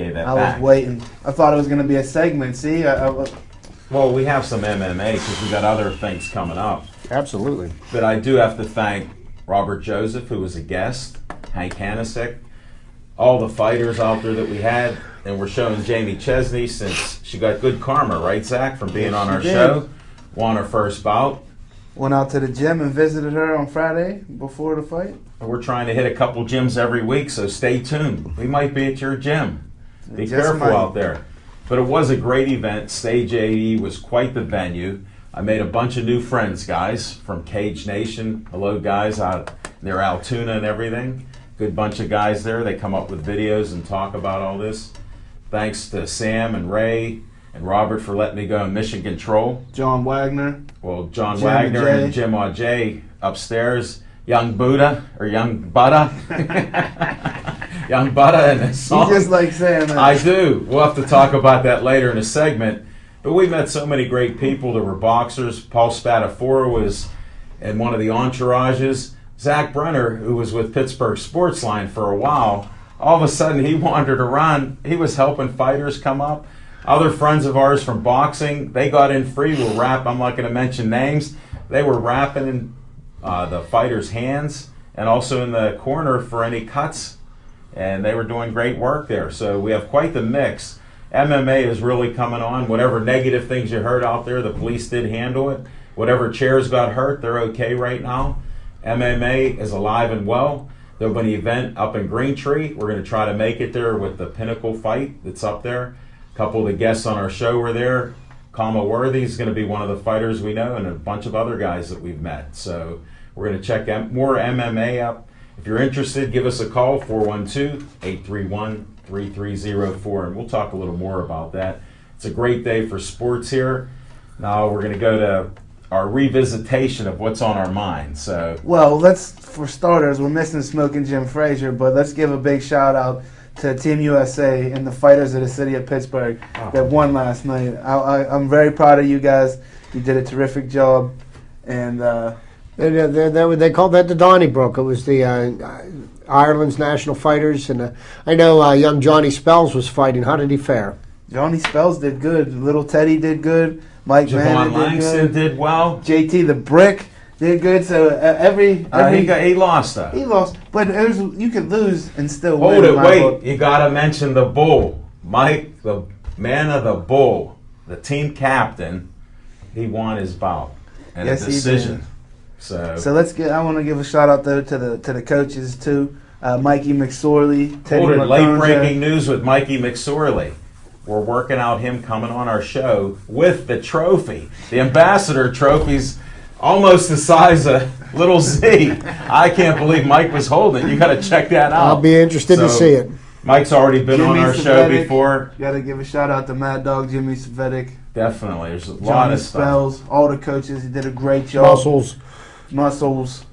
gave that I back. was waiting. I thought it was going to be a segment. See, Well, we have some MMA because we got other things coming up. Absolutely. But I do have to thank Robert Joseph, who was a guest, Hank Hanasick, all the fighters out there that we had, and we're showing Jamie Chesney since she got good karma, right, Zach, from being on our show, won her first bout. Went out to the gym and visited her on Friday before the fight. And we're trying to hit a couple gyms every week, so stay tuned. We might be at your gym. Be careful out there. But it was a great event. Stage AE was quite the venue. I made a bunch of new friends, guys, from Cage Nation. Hello, guys, out near Altoona and everything. Good bunch of guys there. They come up with videos and talk about all this. Thanks to Sam and Ray and Robert for letting me go in mission control. John Wagner. Well, John Wagner and Jim Audet upstairs. Young Buddha, or Young Buddha. Young Buddha and his song. You just like saying that. I do. We'll have to talk about that later in a segment. But we met so many great people. There were boxers. Paul Spadafora was in one of the entourages. Zach Brenner, who was with Pittsburgh Sportsline for a while, all of a sudden he wandered around. He was helping fighters come up. Other friends of ours from boxing, they got in free. We'll rap. I'm not going to mention names. They were wrapping in the fighters' hands and also in the corner for any cuts. And they were doing great work there. So we have quite the mix. MMA is really coming on. Whatever negative things you heard out there, the police did handle it. Whatever chairs got hurt, they're okay right now. MMA is alive and well. There'll be an event up in Greentree. We're going to try to make it there with the Pinnacle fight that's up there. A couple of the guests on our show were there. Kama Worthy is going to be one of the fighters we know, and a bunch of other guys that we've met. So we're going to check more MMA up. If you're interested, give us a call, 412-831-3304, and we'll talk a little more about that. It's a great day for sports here. Now we're going to go to our revisitation of what's on our mind. So, well, for starters, we're missing Smoking Jim Frazier, but let's give a big shout out to Team USA and the fighters of the city of Pittsburgh that won last night. I'm very proud of you guys. You did a terrific job, and they called that the Donnybrook. It was the Ireland's national fighters, and I know young Johnny Spells was fighting. How did he fare? Johnny Spells did good. Little Teddy did good. Mike Javon Langston did well. JT the Brick did good. So he lost though. He lost, but you could lose and still win. Hold it, wait! You got to mention the Bull, Mike, the man of the Bull, the team captain. He won his bout and a decision. So let's get. I want to give a shout out though to the coaches too. Mikey McSorley. Late breaking news with Mikey McSorley. We're working out him coming on our show with the trophy. The Ambassador Trophy's almost the size of Little Z. I can't believe Mike was holding it. You got to check that out. I'll be interested to see it. Mike's already been on our show before. You got to give a shout out to Mad Dog Jimmy Savetic. Definitely. There's a lot of Spells, stuff. all the coaches. He did a great job. Muscles.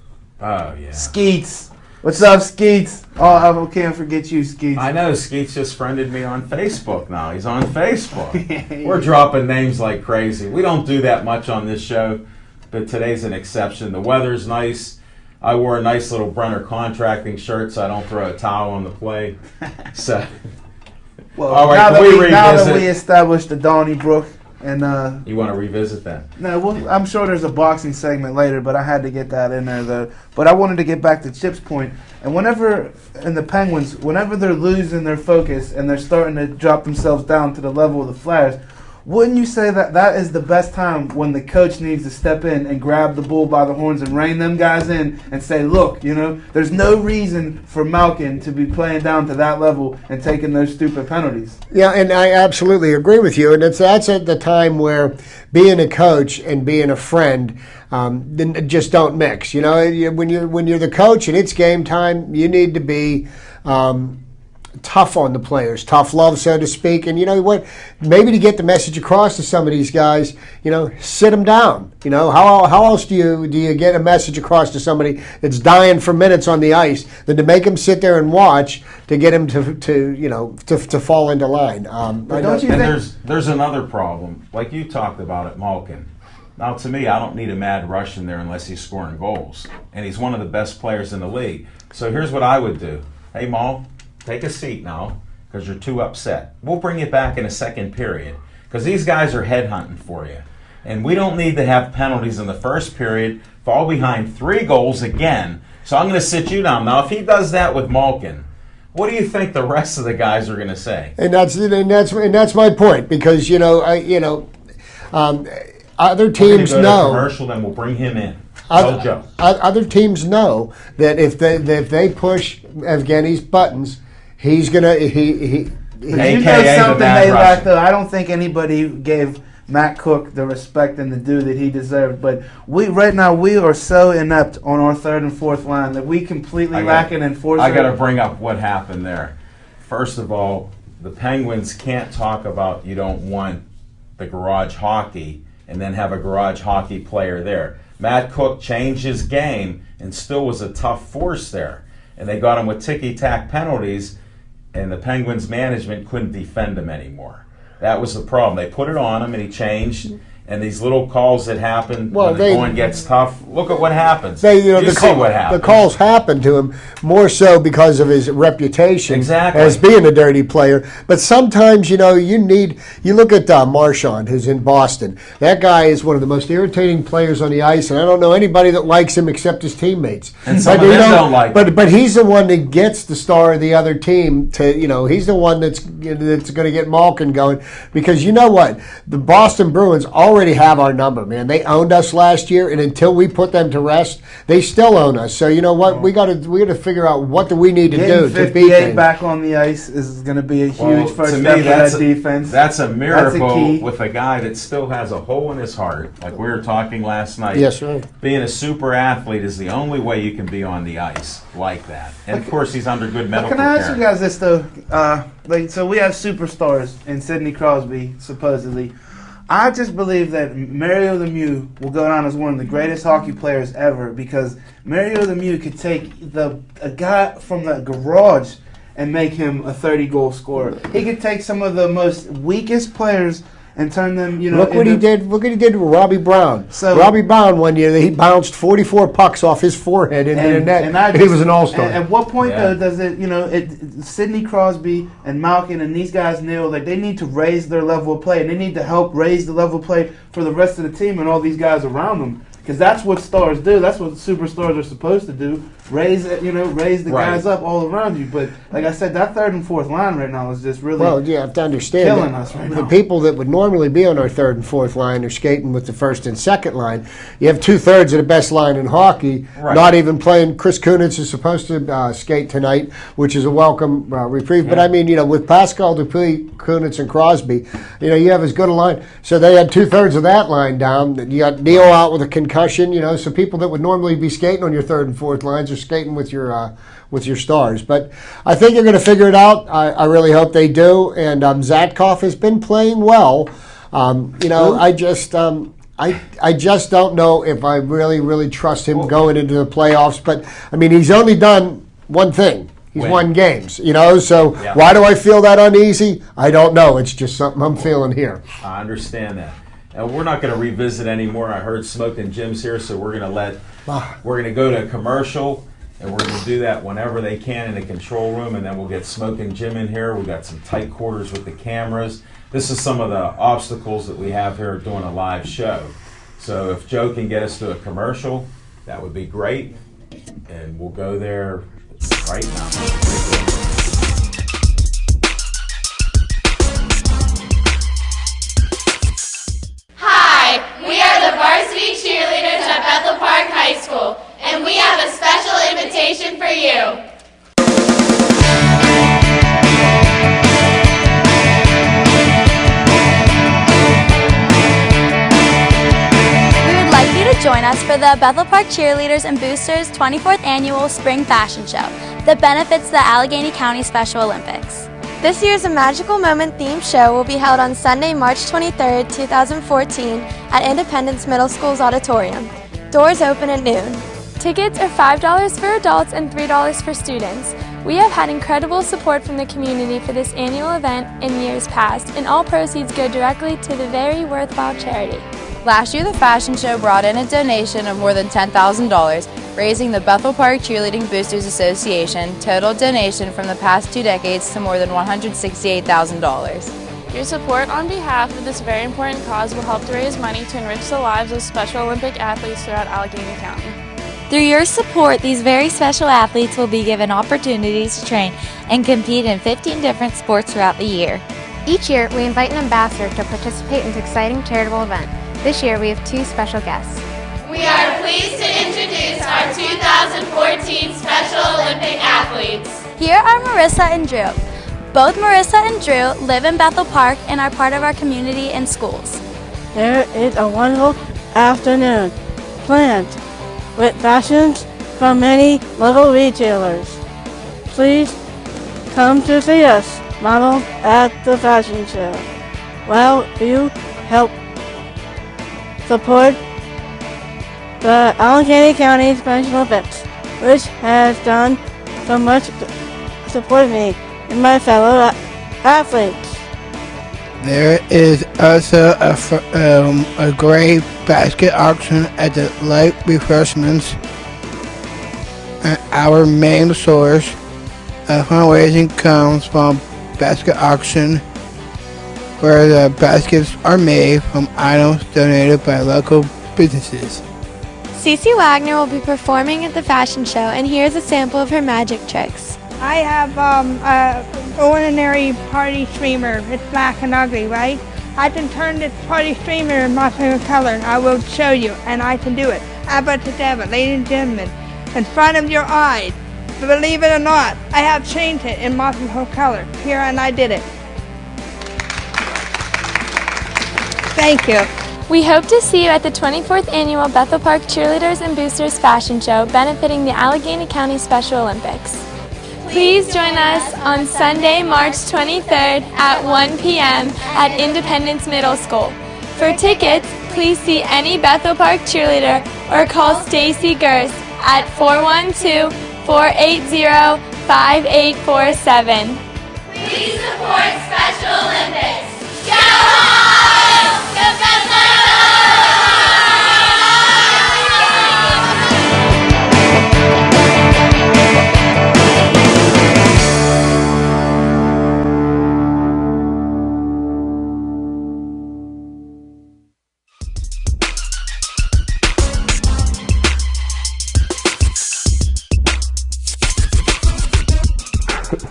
Oh, yeah. Skeets. What's up, Skeets? Oh, I can't forget you, Skeets. I know. Skeets just friended me on Facebook now. He's on Facebook. We're dropping names like crazy. We don't do that much on this show, but today's an exception. The weather's nice. I wore a nice little Brenner Contracting shirt so I don't throw a towel on the play. So, well, all right, now that we established the Donnybrook, and you want to revisit that? No, well, I'm sure there's a boxing segment later, but I had to get that in there though. But I wanted to get back to Chip's point. And whenever in the Penguins, whenever they're losing their focus and they're starting to drop themselves down to the level of the Flyers, wouldn't you say that is the best time when the coach needs to step in and grab the bull by the horns and rein them guys in and say, look, there's no reason for Malkin to be playing down to that level and taking those stupid penalties. Yeah, and I absolutely agree with you. And that's at the time where being a coach and being a friend just don't mix. When you're the coach and it's game time, you need to be tough on the players, tough love, so to speak. And you know what? Maybe to get the message across to some of these guys, sit them down. How else do you get a message across to somebody that's dying for minutes on the ice than to make them sit there and watch to get him to fall into line? But don't you think there's another problem, like you talked about at Malkin. Now, to me, I don't need a mad rush in there unless he's scoring goals, and he's one of the best players in the league. So here's what I would do: hey, Mal, take a seat now. because you're too upset. We'll bring you back in a second period because these guys are headhunting for you. And we don't need to have penalties in the first period, fall behind 3 goals again. So I'm going to sit you down. Now, if he does that with Malkin, what do you think the rest of the guys are going to say? And that's my point, because other teams We're gonna go to know. Commercial, then we'll bring him in. Tell Joe. Other teams know that if they push Evgeny's buttons, he's gonna he. But you know something they lack, though. I don't think anybody gave Matt Cook the respect and the due that he deserved. But right now we are so inept on our third and fourth line that we completely lack an enforcer. I got to bring up what happened there. First of all, the Penguins can't talk about you don't want the garage hockey and then have a garage hockey player there. Matt Cook changed his game and still was a tough force there. And they got him with ticky-tack penalties, and the Penguins management couldn't defend him anymore. That was the problem. They put it on him, and he changed. And these little calls that happen when the going gets tough, look at what happens. What happened. The calls happened to him more so because of his reputation as being a dirty player. But sometimes, you look at Marchand, who's in Boston. That guy is one of the most irritating players on the ice, and I don't know anybody that likes him except his teammates. And some of them don't like him. But he's the one that gets the star of the other team he's the one that's going to get Malkin going, because you know what? The Boston Bruins already have our number, man. They owned us last year, and until we put them to rest, they still own us. So you know what? We got to figure out what do we need to do to beat them. Back on the ice is going to be a huge first step for that defense. That's a miracle with a guy that still has a hole in his heart, like we were talking last night. Yes, right. Being a super athlete is the only way you can be on the ice like that. And of course, he's under good medical care. Can I ask you guys this though? So we have superstars in Sidney Crosby, supposedly. I just believe that Mario Lemieux will go down as one of the greatest hockey players ever, because Mario Lemieux could take a guy from the garage and make him a 30-goal scorer. He could take some of the most weakest players and turn them, Look what he did with Robbie Brown. So Robbie Brown one year, he bounced 44 pucks off his forehead into the net, and he was an all-star. And at what point, though, does Sidney Crosby and Malkin and these guys know that they need to raise their level of play, and they need to help raise the level of play for the rest of the team and all these guys around them? Because that's what stars do. That's what superstars are supposed to do. Raise the guys up all around you. But like I said, that third and fourth line right now is just really you have to understand killing us right now. The people that would normally be on our third and fourth line are skating with the first and second line. You have 2/3 of the best line in hockey not even playing. Chris Kunitz is supposed to skate tonight, which is a welcome reprieve. Yeah. But I mean, with Pascal Dupuis, Kunitz, and Crosby, you have as good a line. So they had 2/3 of that line down. You got Neal out with a concussion. So people that would normally be skating on your third and fourth lines are skating with your stars. But I think they're going to figure it out. I really hope they do. And Zatkov has been playing well. I just don't know if I really trust him going into the playoffs. But I mean, he's only done one thing. He's won games, so why do I feel that uneasy? I don't know. It's just something I'm feeling here. I understand that. And we're not going to revisit anymore. I heard Smoking Jim's here, so we're going to go to a commercial, and we're going to do that whenever they can in the control room, and then we'll get Smoking Jim in here. We got some tight quarters with the cameras. This is some of the obstacles that we have here doing a live show. So if Joe can get us to a commercial, that would be great, and we'll go there right now. We are the varsity cheerleaders at Bethel Park High School, and we have a special invitation for you. We would like you to join us for the Bethel Park Cheerleaders and Boosters 24th Annual Spring Fashion Show that benefits the Allegheny County Special Olympics. This year's A Magical Moment themed show will be held on Sunday, March 23rd, 2014 at Independence Middle School's auditorium. Doors open at noon. Tickets are $5 for adults and $3 for students. We have had incredible support from the community for this annual event in years past, and all proceeds go directly to the very worthwhile charity. Last year, the fashion show brought in a donation of more than $10,000, raising the Bethel Park Cheerleading Boosters Association total donation from the past 2 decades to more than $168,000. Your support on behalf of this very important cause will help to raise money to enrich the lives of Special Olympic athletes throughout Allegheny County. Through your support, these very special athletes will be given opportunities to train and compete in 15 different sports throughout the year. Each year, we invite an ambassador to participate in this exciting charitable event. This year, we have 2 special guests. We are pleased to introduce our 2014 Special Olympic athletes. Here are Marissa and Drew. Both Marissa and Drew live in Bethel Park and are part of our community and schools. There is a wonderful afternoon planned with fashions from many local retailers. Please come to see us modeled at the fashion show. While you help support the Allegheny County Special Olympics, which has done so much to support me and my fellow athletes. There is also a great basket auction at the light refreshments at our main source. Fundraising comes from basket auction, where the baskets are made from items donated by local businesses. Cece Wagner will be performing at the fashion show, and here's a sample of her magic tricks. I have an ordinary party streamer. It's black and ugly, right? I can turn this party streamer in multiple color. I will show you, and I can do it. Abracadabra, ladies and gentlemen, in front of your eyes. Believe it or not, I have changed it in multiple color. Here, and I did it. Thank you. We hope to see you at the 24th Annual Bethel Park Cheerleaders and Boosters Fashion Show benefiting the Allegheny County Special Olympics. Please join us on Sunday, March 23rd at 1 p.m. at Independence Middle School. For tickets, please see any Bethel Park cheerleader or call Stacy Gers at 412-480-5847. Please support Special Olympics. Go home! Go Bethel!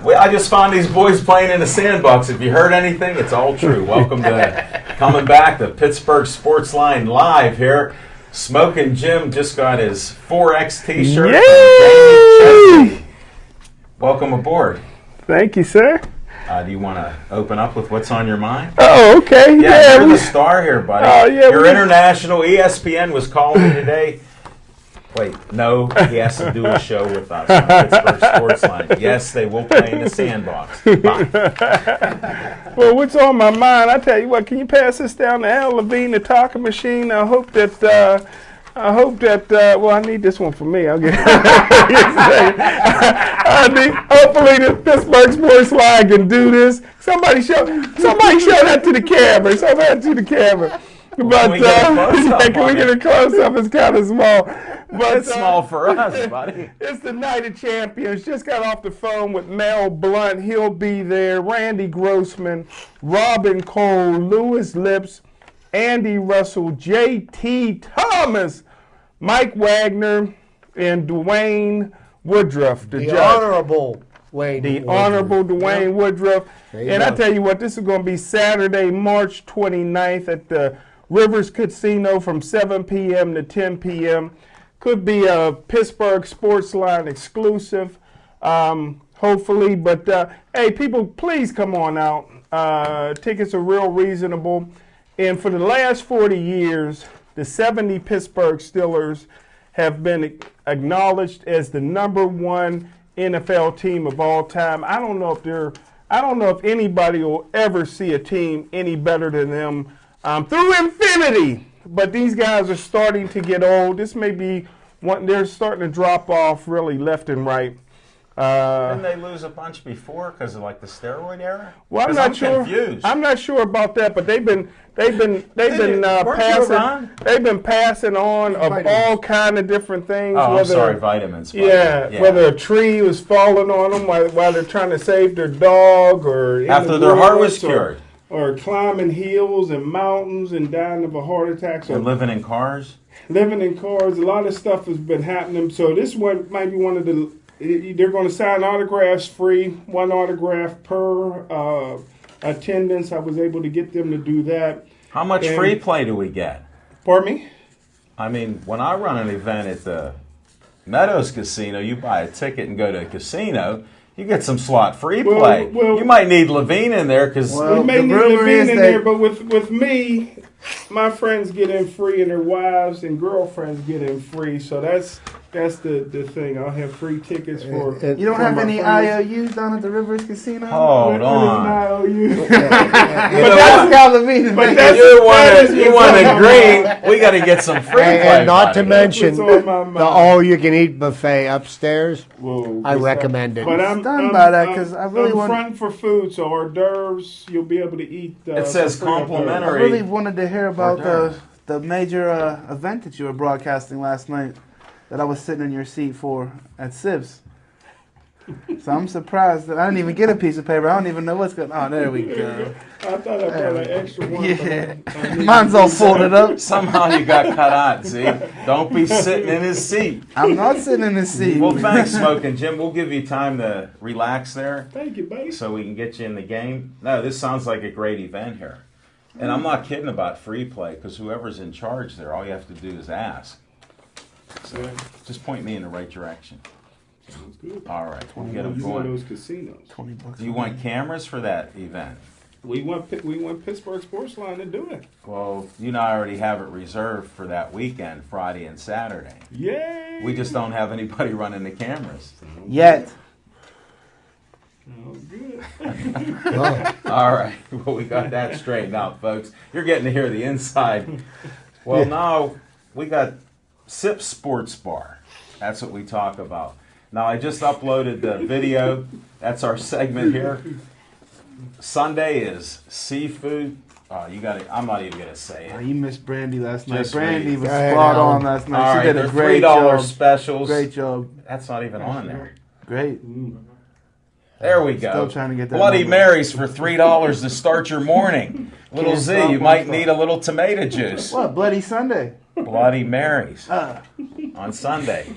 Well, I just found these boys playing in the sandbox. If you heard anything, it's all true. Welcome to coming back to Pittsburgh Sportsline live here. Smoking Jim just got his 4X t-shirt from Jamie Chesney. Welcome aboard. Thank you, sir. Do you want to open up with what's on your mind? Oh, okay. Yeah, you're the star here, buddy. Oh, yeah, you're international. ESPN was calling me today. Wait, no, he has to do a show with us on Pittsburgh Sportsline. Yes, they will play in the sandbox. Bye. Well, what's on my mind? I tell you what, can you pass this down to Al Levine, the talking machine? I hope that, well, I need this one for me. I'll get hopefully the Pittsburgh Sportsline can do this. Somebody show that to the camera. Show that to the camera. But can we get a close-up? can we get a close-up? It's kind of small. But it's small for us, buddy. It's the Night of Champions. Just got off the phone with Mel Blunt. He'll be there. Randy Grossman, Robin Cole, Lewis Lips, Andy Russell, J.T. Thomas, Mike Wagner, and Dwayne Woodruff. The Honorable Wayne The Woodruff. Honorable Dwayne Woodruff. And go. I tell you what, this is going to be Saturday, March 29th at the Rivers Casino from 7 p.m. to 10 p.m. Could be a Pittsburgh Sportsline exclusive, hopefully. But, hey, people, please come on out. Tickets are real reasonable. And for the last 40 years, the 70 Pittsburgh Steelers have been acknowledged as the #1 NFL team of all time. I don't know if anybody will ever see a team any better than them through infinity. But these guys are starting to get old. This may be one, they're starting to drop off really left and right. Didn't they lose a bunch before because of like the steroid era? Well, I'm not sure. Confused. I'm not sure about that, but they've been passing. They've been passing on of all kind of different things. Oh, I'm sorry, vitamins. Yeah, whether a tree was falling on them while they're trying to save their dog, or after their heart was cured, or climbing hills and mountains and dying of a heart attack. And living in cars. Living in cars. A lot of stuff has been happening. So this one might be one of the. They're going to sign autographs free, 1 autograph per attendance. I was able to get them to do that. How much free play do we get? Pardon me? I mean, when I run an event at the Meadows Casino, you buy a ticket and go to a casino, you get some slot free play. Well, you might need Levine in there because we may need Levine in there, but with me, my friends get in free and their wives and girlfriends get in free. So that's the thing. I'll have free tickets for. You don't have any IOUs down at the Rivers Casino? Hold on. IOU? But that's got Levine. But you want to green? We got to get some free play. And not to mention the all-you-can-eat buffet upstairs. I recommend it. But I'm stunned by that because I really want. Front for food, so hors d'oeuvres you'll be able to eat. It says complimentary. I really wanted to hear about the major event that you were broadcasting last night that I was sitting in your seat for at Sibs. So I'm surprised that I didn't even get a piece of paper. I don't even know what's going on. Oh, there we go. I thought I brought an extra one. Yeah. Mine's all folded up. Somehow you got cut out, see? Don't be sitting in his seat. I'm not sitting in his seat. Well, thanks, Smoking Jim. We'll give you time to relax there. Thank you, buddy. So we can get you in the game. No, this sounds like a great event here. And I'm not kidding about free play because whoever's in charge there, all you have to do is ask. So just point me in the right direction. Sounds good. All right, we'll get them going. Those casinos. $20. Do you want cameras for that event? We want Pittsburgh Sportsline to do it. Well, you know, I already have it reserved for that weekend, Friday and Saturday. Yay! We just don't have anybody running the cameras yet. Oh, good. All right, well, we got that straightened out, folks. You're getting to hear the inside. Well, now we got Sip Sports Bar. That's what we talk about. Now, I just uploaded the video. That's our segment here. Sunday is seafood. You got it. I'm not even gonna say it. You missed Brandy last night. Just Brandy was read. spot on last night. All She right, did a they're great $3 job. specials. Great job. That's not even on there. Great. There we go. Still trying to get that Bloody number. Marys for $3 to start your morning. Little Can't Z, stop, you won't might stop. need a little tomato juice. What? Bloody Sunday. Bloody Marys on Sunday.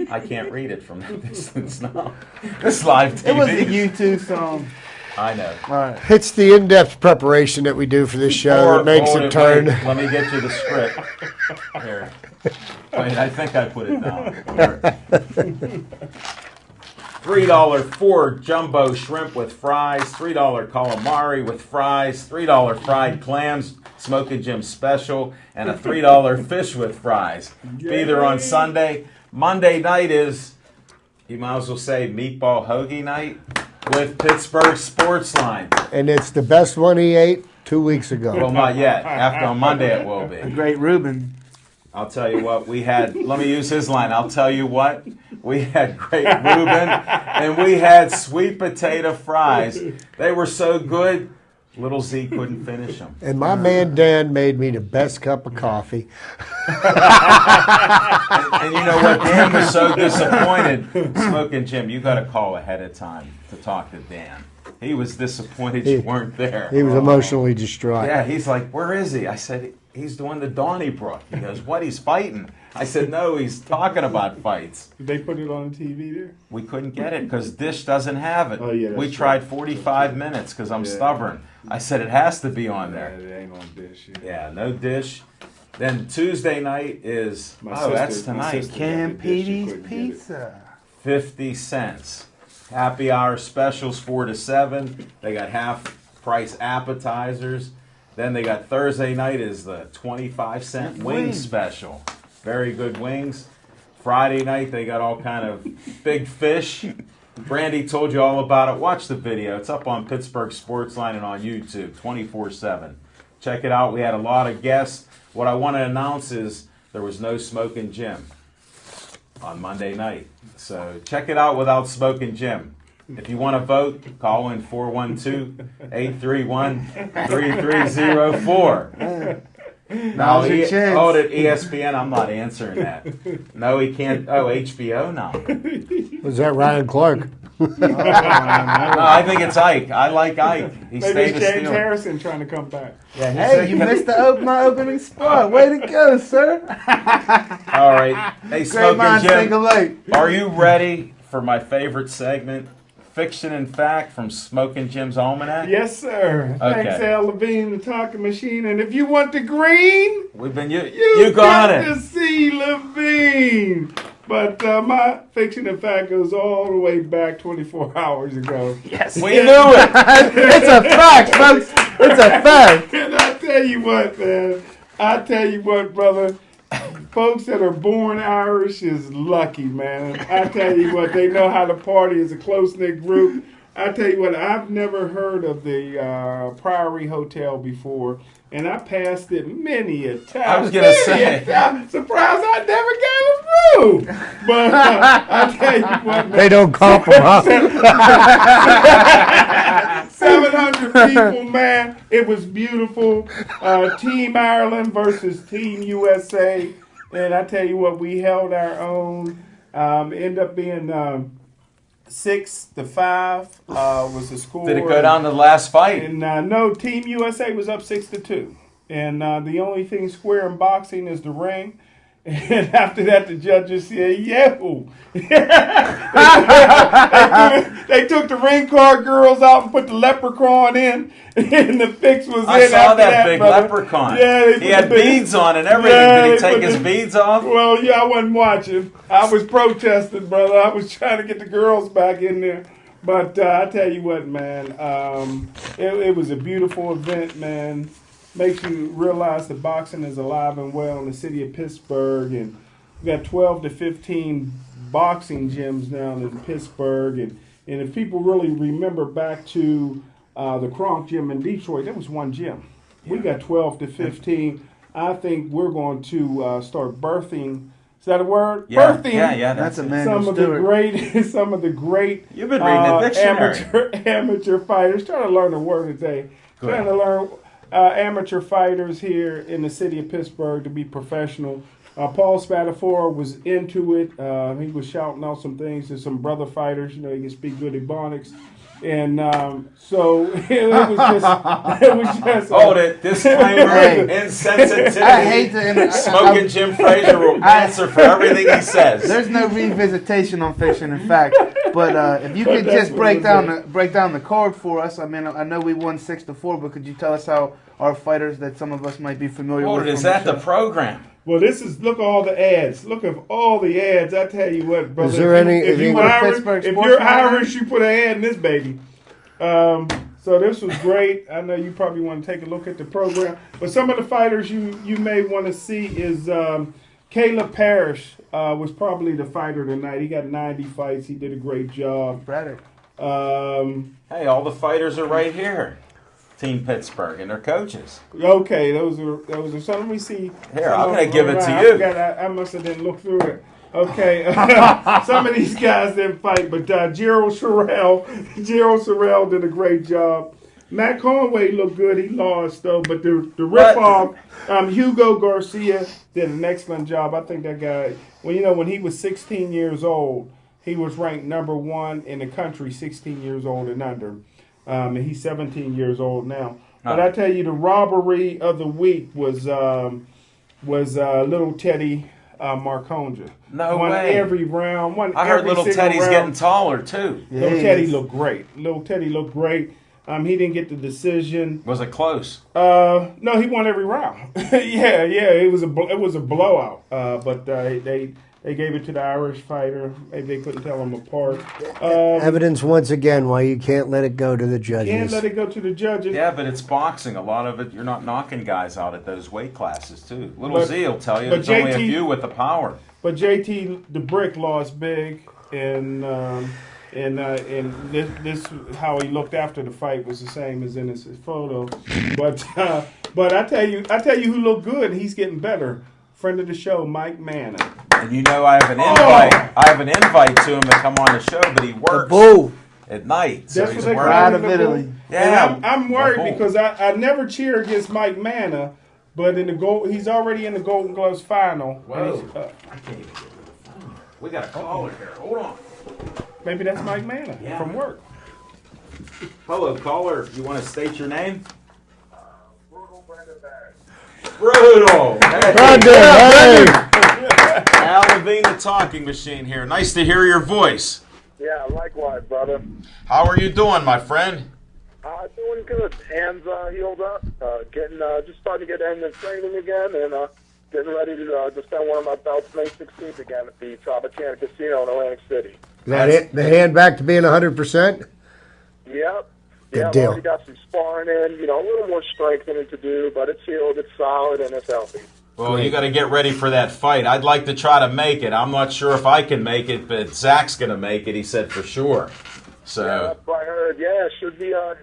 I can't read it from that distance now. It's live TV. It was a U2 song. I know. All right. It's the in-depth preparation that we do for this show that makes it turn. Wait, let me get you the script. Here. Wait, I think I put it down. Here. $3 Ford jumbo shrimp with fries, $3 calamari with fries, $3 fried clams, Smoking Jim special, and a $3 fish with fries. Be there on Sunday. Monday night is, you might as well say, meatball hoagie night with Pittsburgh Sportsline. And it's the best one he ate 2 weeks ago. Well, not yet. After on Monday it will A be. great Reuben. I'll tell you what, we had, let me use his line, I'll tell you what, we had great Reuben, and we had sweet potato fries. They were so good, little Z couldn't finish them. And my man Dan made me the best cup of coffee. And you know what, Dan was so disappointed. Smoking Jim, you got to call ahead of time to talk to Dan. He was disappointed you weren't there. He was emotionally distraught. Yeah, he's like, where is he? I said, he's doing the Donnybrook. He goes, what, he's fighting? I said, no, he's talking about fights. Did they put it on the TV there? We couldn't get it because Dish doesn't have it. Oh, yeah, we that's tried right. 45 minutes because I'm stubborn. I said, it has to be on there. Yeah, it ain't on Dish. Yeah, no Dish. Then Tuesday night is, that's tonight. Cam Petey's Pizza. 50 cents. Happy hour specials 4 to 7. They got half price appetizers. Then they got Thursday night is the 25-cent wing special. Very good wings. Friday night they got all kind of big fish. Brandy told you all about it. Watch the video. It's up on Pittsburgh Sportsline and on YouTube 24/7. Check it out. We had a lot of guests. What I want to announce is there was no Smoking Jim. on Monday night. So check it out without Smoking Jim. If you want to vote, call in 412-831-3304. Now's your chance. Oh, at ESPN, I'm not answering that. No, he can't. Oh, HBO? No. Was that Ryan Clark? No, I think it's Ike. I like Ike. He Maybe stayed it's a James steal. Harrison trying to come back. Yeah, hey, you missed my opening spot. Way to go, sir. All right. Hey, Great Smoking minds think Jim, alike. are you ready for my favorite segment, Fiction and Fact from Smoking Jim's Almanac? Yes, sir. Okay. Thanks, Al Levine, the talking machine. And if you want the green, We've been you got got it. to see Levine. But my fiction and fact goes all the way back 24 hours ago. Yes. We knew it. It's a fact, folks. It's a fact. And I tell you what, man. I tell you what, brother. Folks that are born Irish is lucky, man. I tell you what, they know how to party as a close-knit group. I tell you what, I've never heard of the Priory Hotel before, and I passed it many a time. I was going to say. Surprised I never got it through. But I tell you what, man. They don't compromise. 700 people, man. It was beautiful. Team Ireland versus Team USA. And I tell you what, we held our own. Ended up being 6-5 was the score. Did it go down to the last fight? And no, Team USA was up 6-2. And the only thing square in boxing is the ring. And after that, the judges said, "Yo!" they took the ring card girls out and put the leprechaun in, and the fix was I in. saw after that big brother. leprechaun. Yeah, he had beads on and everything. Yeah, Did he they take put his the- beads off? Well, yeah, I wasn't watching. I was protesting, brother. I was trying to get the girls back in there. But I tell you what, man, it was a beautiful event, man. Makes you realize that boxing is alive and well in the city of Pittsburgh, and we got 12 to 15 boxing gyms now in Pittsburgh, and if people really remember back to the Kronk Gym in Detroit, that was one gym. We got 12 to 15. I think we're going to start birthing. Is that a word? Yeah, Birthing. yeah. That's a it. man. Some of the great. You've been reading the dictionary. Amateur fighters. Trying to learn a word today. Good. Trying to learn amateur fighters here in the city of Pittsburgh to be professional. Paul Spadafora was into it. He was shouting out some things to some brother fighters. You know, he can speak good Ebonics. And so it was just. Oh, the disclaimer, insensitivity. I hate to. Smoking Jim Fraser will answer for everything he says. There's no revisitation on Fiction and Fact, but if you could just break down the card for us. I mean, I know we won 6-4, but could you tell us how our fighters that some of us might be familiar with? Is that the program? Well, look at all the ads. Look at all the ads. I tell you what, brother. Is there if you're Sportsline? Irish, you put an ad in this baby. So this was great. I know you probably want to take a look at the program. But some of the fighters you may want to see is Caleb Parrish was probably the fighter tonight. He got 90 fights. He did a great job. Braddock. Hey, all the fighters are right here. Team Pittsburgh and their coaches. Okay, those are. So let me see. Here, I'm going to give it to you. I must have didn't look through it. Okay, some of these guys didn't fight, but Gerald Sorrell did a great job. Matt Conway looked good. He lost though, but the ripoff, Hugo Garcia did an excellent job. I think that guy. When he was 16 years old, he was ranked number 1 in the country, 16 years old and under. And he's 17 years old now. But I tell you, the robbery of the week was little Teddy Marconja. No won way. every round. I heard little Teddy's round. getting taller too. Yeah, little Teddy looked great. He didn't get the decision. Was it close? No, he won every round. yeah, it was a blowout. But they gave it to the Irish fighter. Maybe they couldn't tell them apart. Evidence once again why you can't let it go to the judges. Can't let it go to the judges. Yeah, but it's boxing. A lot of it, you're not knocking guys out at those weight classes too. Z will tell you it's only a few with the power. But JT the Brick lost big, and this how he looked after the fight was the same as in his photo. But I tell you who looked good. He's getting better. Friend of the show, Mike Manning. And you know I have an invite. I have an invite to him to come on the show, but he works at night. So That's he's what they working. Out of Italy. Yeah, And I'm worried because I never cheer against Mike Manna, but in the he's already in the Golden Gloves final. Whoa. I can't even get to the phone. We got a caller here. Hold on. Maybe that's Mike Manna from work. Hello, caller. You want to state your name? Brutal. Hey. Brandon, hey. Al Levine, the talking machine here. Nice to hear your voice. Yeah, likewise, brother. How are you doing, my friend? Doing good. Hands healed up. Just starting to get into training again, and getting ready to defend one of my belts May 16th again at the Tropicana Casino in Atlantic City. Is that it? The hand back to being 100%? Yep. Good I've deal. already got some sparring in. A little more strengthening to do, but it's healed, it's solid, and it's healthy. Well, you got to get ready for that fight. I'd like to try to make it. I'm not sure if I can make it, but Zach's going to make it. He said for sure. So Yeah, that's what I heard. Yeah, it should be a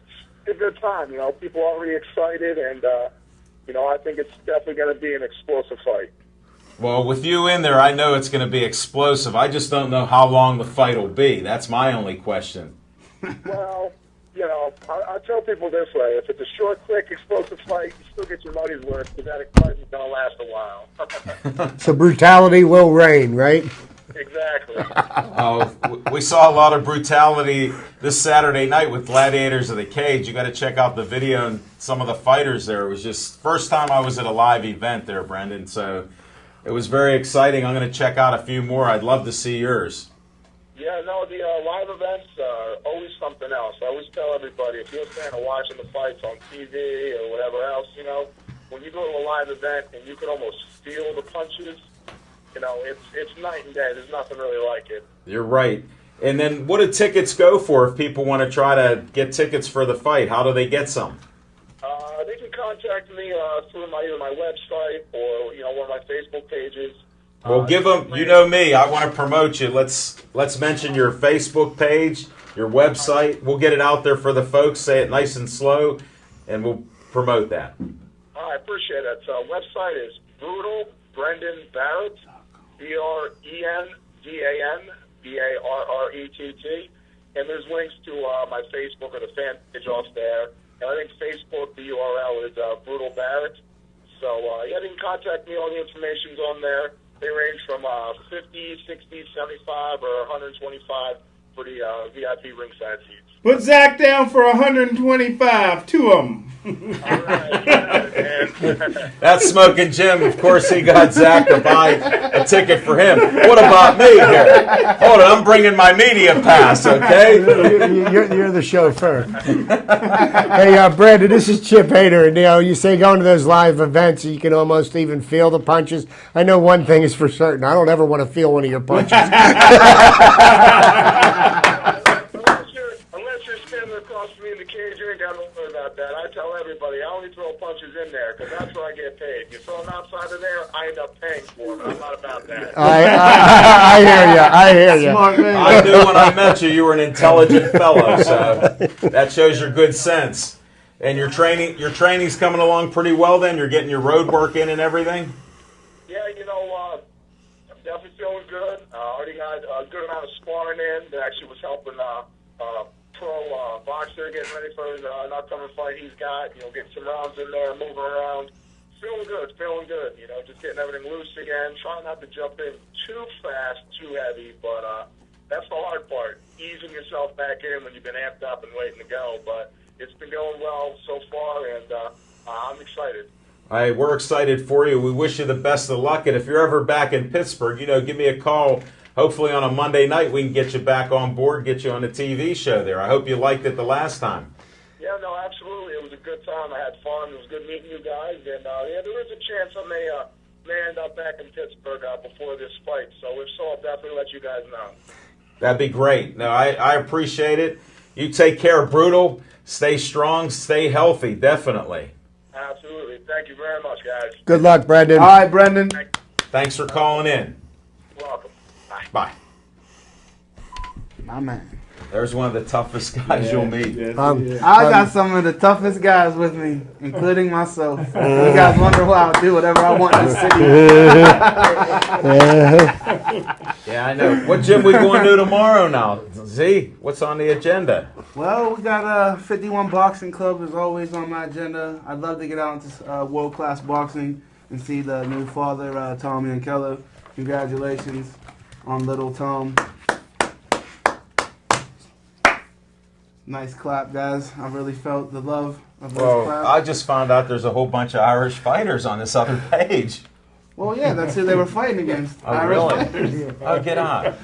good time. People are already excited, and I think it's definitely going to be an explosive fight. Well, with you in there, I know it's going to be explosive. I just don't know how long the fight will be. That's my only question. Well, I tell people this way: if it's a short, quick, explosive fight, you still get your money's worth because that excitement's going to last a while. So brutality will reign, right? Exactly. We saw a lot of brutality this Saturday night with Gladiators of the Cage. You got to check out the video and some of the fighters there. It was just first time I was at a live event there, Brendan. So it was very exciting. I'm going to check out a few more. I'd love to see yours. Yeah, no, the live events are always something else. I always tell everybody, if you're a fan of watching the fights on TV or whatever else, when you go to a live event and you can almost feel the punches, it's night and day. There's nothing really like it. You're right. And then what do tickets go for if people want to try to get tickets for the fight? How do they get some? They can contact me through either my website or, one of my Facebook pages. Well, give them. You know me. I want to promote you. Let's mention your Facebook page, your website. We'll get it out there for the folks. Say it nice and slow, and we'll promote that. I appreciate it. So, website is Brutal Brendan Barrett, BrendanBarrett, and there's links to my Facebook or the fan page off there. And I think Facebook, the URL is Brutal Barrett. So, they can contact me. All the information's on there. They range from 50, 60, 75, or 125 for the VIP ringside seats. Put Zach down for 125, two of them. That's Smoking Jim. Of course, he got Zach to buy a ticket for him. What about me here? Hold on, I'm bringing my media pass, okay? You're the chauffeur. Hey, Brandon, this is Chip Hader. And, you say going to those live events, you can almost even feel the punches. I know one thing is for certain. I don't ever want to feel one of your punches. Unless you're standing across from me in the cage, you ain't got to worry about that. I tell everybody, I only throw punches in there because that's where I get paid. You throw them outside of there, I end up paying for them. I'm not about that. I hear you. Smart man. I knew when I met you were an intelligent fellow, so that shows your good sense. And your training's coming along pretty well then? You're getting your road work in and everything? Yeah, I'm definitely feeling good. Already got a good amount of sparring in. That actually was helping pro boxer getting ready for his upcoming fight he's got. Getting some rounds in there, moving around. Feeling good. Just getting everything loose again. Trying not to jump in too fast, too heavy, but that's the hard part. Easing yourself back in when you've been amped up and waiting to go. But it's been going well so far, and I'm excited. We're excited for you. We wish you the best of luck. And if you're ever back in Pittsburgh, give me a call. Hopefully on a Monday night we can get you back on board, get you on the TV show there. I hope you liked it the last time. Yeah, no, absolutely. It was a good time. I had fun. It was good meeting you guys. And, there is a chance I may end up back in Pittsburgh before this fight. So if so, I'll definitely let you guys know. That'd be great. No, I appreciate it. You take care, Brutal. Stay strong. Stay healthy, definitely. Absolutely. Thank you very much, guys. Good luck, Brendan. All right, Brendan. Thanks for calling in. Welcome. Bye. My man. There's one of the toughest guys you'll meet. Yes, I got some of the toughest guys with me, including myself. You guys wonder why I do whatever I want in the city. Yeah, I know. What gym we going to tomorrow now? Z, what's on the agenda? Well, we got 51 Boxing Club is always on my agenda. I'd love to get out into world-class boxing and see the new father, Tommy and Keller. Congratulations on little Tom. Nice clap, guys. I really felt the love of those claps. I just found out there's a whole bunch of Irish fighters on this other page. Well, yeah, that's who they were fighting against. Oh, Irish really? fighters. Oh, get on.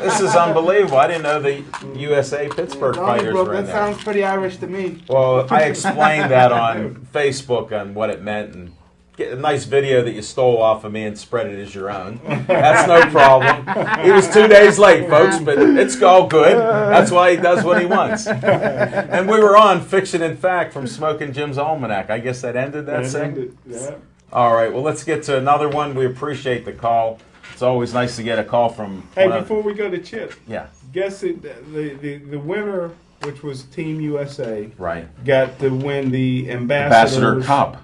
This is unbelievable. I didn't know the USA Pittsburgh fighters were in That there. sounds pretty Irish to me. Well, I explained that on Facebook on what it meant, and get a nice video that you stole off of me and spread it as your own. That's no problem. He was 2 days late, folks, but it's all good. That's why he does what he wants. And we were on Fiction and Fact from Smoking Jim's Almanac. I guess that ended that segment? Yeah. All right, well, let's get to another one. We appreciate the call. It's always nice to get a call from... Hey, before we go to Chip, yeah. Guess it, the winner, which was Team USA, right, got to win the Ambassador Cup.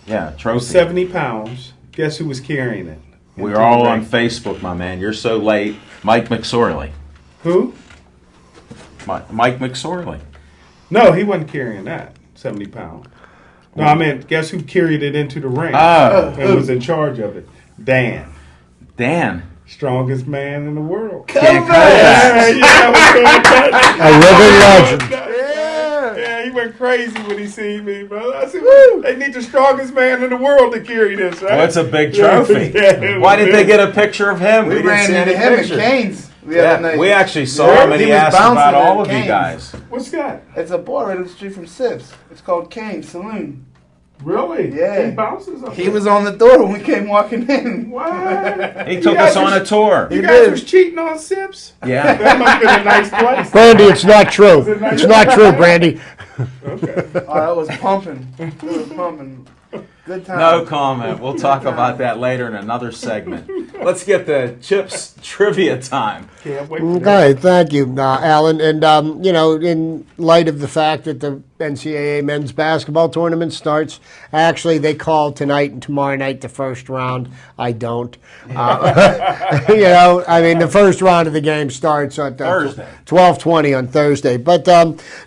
Yeah, trophy. 70 pounds. Guess who was carrying it? We're all on Facebook, my man. You're so late. Mike McSorley. Who? Mike McSorley. No, he wasn't carrying that 70 pounds. No, I meant guess who carried it into the ring and was in charge of it? Dan. Strongest man in the world. Can't cut that. A living legend. Yeah, he went crazy when he seen me, bro. I said, woo, they need the strongest man in the world to carry this, right? Well, it's a big trophy. Why didn't they get a picture of him? We ran into him at Cane's. We actually saw him, and he asked about all of you guys. What's that? It's a bar right up the street from Sips. It's called Cane's Saloon. Really? Yeah. He bounces up He there. was on the door when we came walking in. What? He took us on a tour. You guys was cheating on Sips? Yeah. That must have been a nice place. Brandy, it's not true. It's not true, Brandy. Okay. Oh, it was pumping. It was pumping. Good time. No comment. We'll talk about that later in another segment. Let's get the Chips trivia time. Can't wait for Okay, thank you, Alan. And, in light of the fact that the NCAA men's basketball tournament starts, actually, they call tonight and tomorrow night the first round. I don't. The first round of the game starts at Thursday. 12:20 on Thursday. But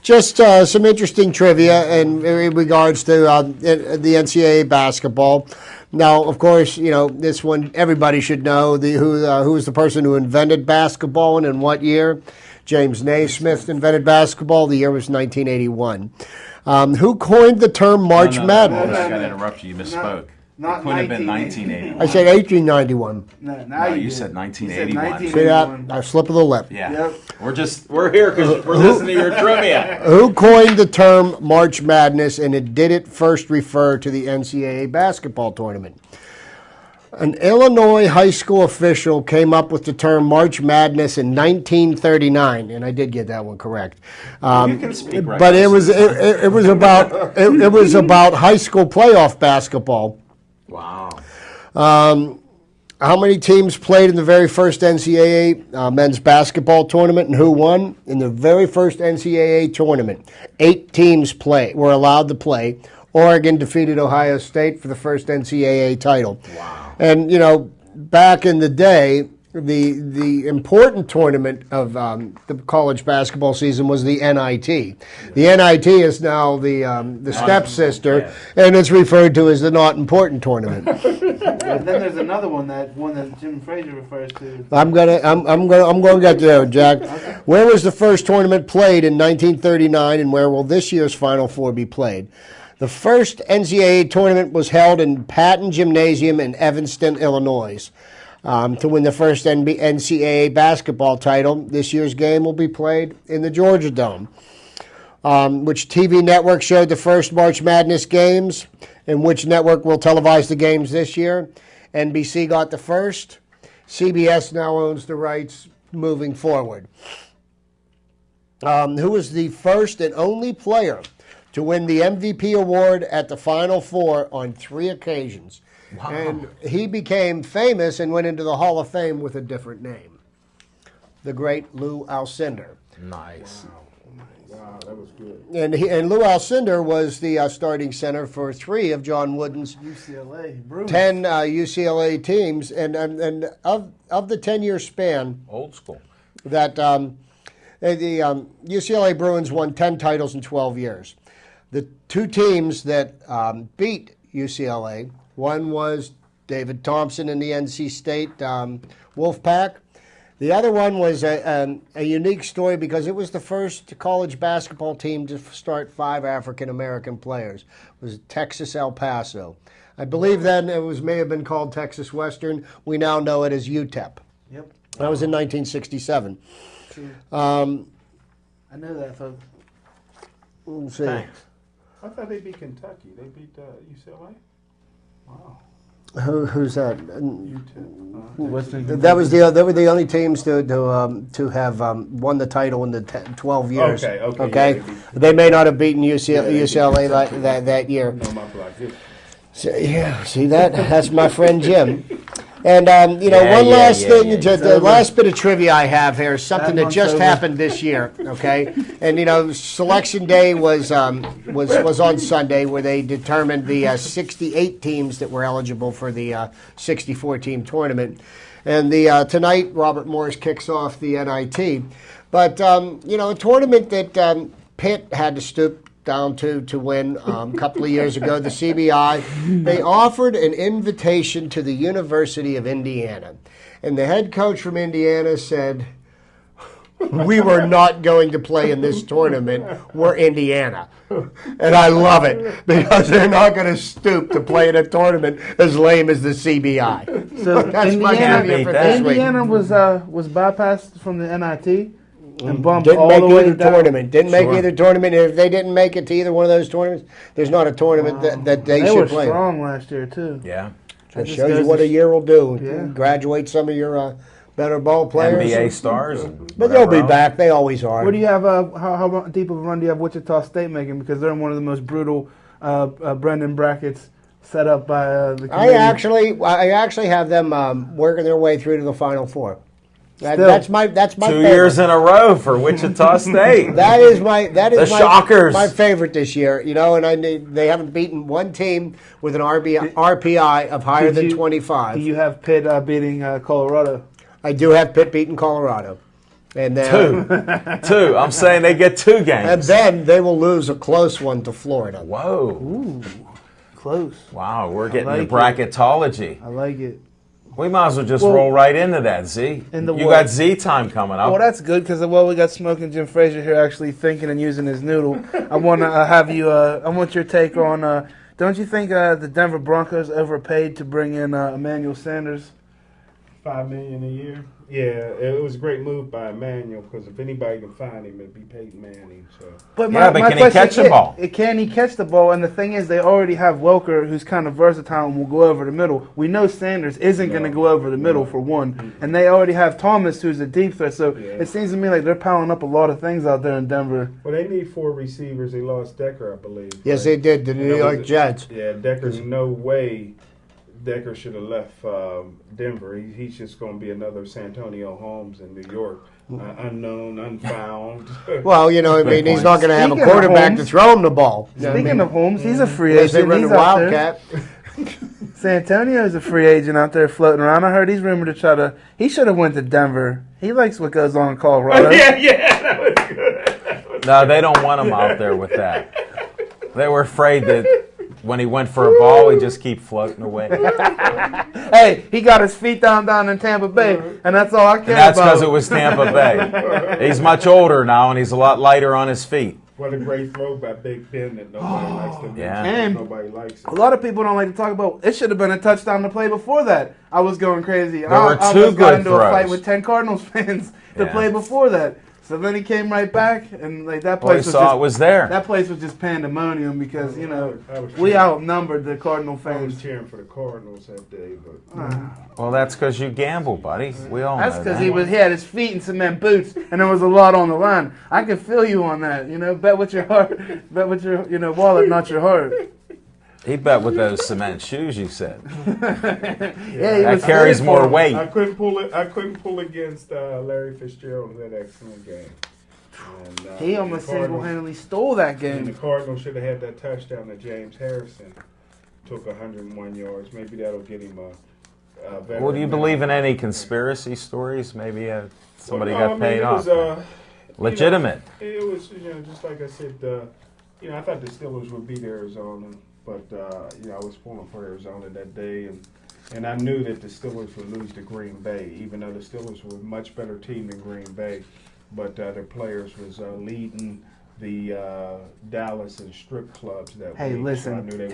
just some interesting trivia in regards to the NCAA basketball. Now, of course, this one everybody should know who was the person who invented basketball and in what year. James Naismith invented basketball. The year was 1981. Who coined the term March Madness? I got to interrupt you. You misspoke. Not It couldn't have been 1981. I said 1891. No, you said 1981. See that? A slip of the lip. Yeah. Yep. We're here because we're listening to your trivia. Who coined the term March Madness, and did it first refer to the NCAA basketball tournament? An Illinois high school official came up with the term March Madness in 1939, and I did get that one correct. You can speak right. But it was about high school playoff basketball. Wow. How many teams played in the very first NCAA men's basketball tournament, and who won? In the very first NCAA tournament, 8 teams were allowed to play. Oregon defeated Ohio State for the first NCAA title. Wow. And, back in the day, the important tournament of the college basketball season was the NIT. The NIT is now the stepsister, and it's referred to as the not important tournament. And then there's another one that Jim Frazier refers to. I'm gonna get there, Jack. Okay. Where was the first tournament played in 1939, and where will this year's Final Four be played? The first NCAA tournament was held in Patton Gymnasium in Evanston, Illinois. To win the first NCAA basketball title, this year's game will be played in the Georgia Dome. Which TV network showed the first March Madness games, and which network will televise the games this year? NBC got the first. CBS now owns the rights moving forward. Who was the first and only player to win the MVP award at the Final Four on 3 occasions? Wow. And he became famous and went into the Hall of Fame with a different name. the great Lou Alcindor. Nice. Wow, that was good. And Lou Alcindor was the starting center for 3 of John Wooden's UCLA, Bruins. 10 UCLA teams, and of the 10-year span, Old school. that the UCLA Bruins won 10 titles in 12 years. The 2 teams that beat UCLA, one was David Thompson in the NC State Wolfpack. The other one was a unique story because it was the first college basketball team to start 5 African-American players. It was Texas El Paso. I believe then it may have been called Texas Western. We now know it as UTEP. Yep. That was in 1967. True. I know that, folks. Let's see. Thanks. I thought they beat Kentucky. They beat UCLA. Wow. Who's that? Western That was they were the only teams to have won the title in the 12 years. Okay. Yeah, they may not have beaten UCLA that year. No, my block. So, yeah, see that's my friend Jim. And one last thing, the last bit of trivia I have here is something that just happened this year. Okay, and Selection Day was on Sunday, where they determined the 68 teams that were eligible for the 64-team tournament. And tonight, Robert Morris kicks off the NIT. But a tournament that Pitt had to stoop down to win a couple of years ago, the CBI. They offered an invitation to the University of Indiana. And the head coach from Indiana said, we were not going to play in this tournament. We're Indiana. And I love it because they're not going to stoop to play in a tournament as lame as the CBI. So that's my trivia for this week. Indiana was bypassed from the NIT. And bumped didn't all make the way either down. tournament. Didn't make either tournament. If they didn't make it to either one of those tournaments, there's not a tournament that they should play. They were strong last year too. Yeah. That shows you what a year will do. Yeah. Graduate some of your better ball players. NBA stars. But they'll be back. They always are. What do you have? How deep of a run do you have Wichita State making? Because they're in one of the most brutal Brendan brackets set up by the committee. I actually have them working their way through to the Final Four. That's my 2 favorite. years in a row for Wichita State. That is my Shockers. My favorite this year. And they haven't beaten one team with an RPI of higher than 25. Do you have Pitt beating Colorado? I do have Pitt beating Colorado. And Two. I'm saying they get 2 games. And then they will lose a close one to Florida. Whoa. Ooh, close. Wow, we're getting the bracketology. I like it. We might as well just roll right into that, Z. You got Z time coming up. Well, that's good because we got Smoking Jim Frazier here actually thinking and using his noodle. I want to have you. I want your take on. Don't you think the Denver Broncos overpaid to bring in Emmanuel Sanders? $5 million a year. Yeah, it was a great move by Emmanuel because if anybody can find him, it'd be Peyton Manning. So. But but can he catch the ball? Can he catch the ball? And the thing is, they already have Welker, who's kind of versatile and will go over the middle. We know Sanders isn't going to go over the middle for one, and they already have Thomas, who's a deep threat. So it seems to me like they're piling up a lot of things out there in Denver. Well, they need 4 receivers. They lost Decker, I believe. Yes, they did. The New York Jets. Yeah, Decker's no way. Decker should have left Denver. He's just going to be another Santonio Holmes in New York. Unknown, unfound. Well, he's not going to have a quarterback to throw him the ball. Speaking of Holmes, he's a free agent. He's Wildcat. Santonio's a free agent out there floating around. I heard he's rumored to try to. He should have went to Denver. He likes what goes on in Colorado. Yeah, that was good. No, they don't want him out there with that. They were afraid that when he went for a ball, he'd just keep floating away. Hey, he got his feet down in Tampa Bay, and that's all I care about. And that's because it was Tampa Bay. He's much older now, and he's a lot lighter on his feet. What a great throw by Big Ben that nobody likes to do. Yeah. And nobody likes it. A lot of people don't like to talk about. It should have been a touchdown to play before that. I was going crazy. There were 2 I good got into throws. a fight with 10 Cardinals fans to play before that. So then he came right back, and that place was there. That place was just pandemonium because we outnumbered the Cardinal fans. I was cheering for the Cardinals that day, but well, that's because you gamble, buddy. We all that's know because that. he had his feet in cement boots, and there was a lot on the line. I can feel you on that. Bet with your heart, bet with your wallet, not your heart. He bet with those cement shoes, you said. That carries more weight. I couldn't pull it. I couldn't pull against Larry Fitzgerald in that excellent game. And, he almost single-handedly stole that game. And the Cardinals should have had that touchdown that James Harrison took 101 yards. Maybe that'll get him a better. Well, do you believe in any conspiracy stories? Maybe somebody got paid off. Legitimate. It was, just like I said, I thought the Steelers would beat Arizona, but I was pulling for Arizona that day, and I knew that the Steelers would lose to Green Bay, even though the Steelers were a much better team than Green Bay. But their players was leading the Dallas and strip clubs that Hey, week. listen, So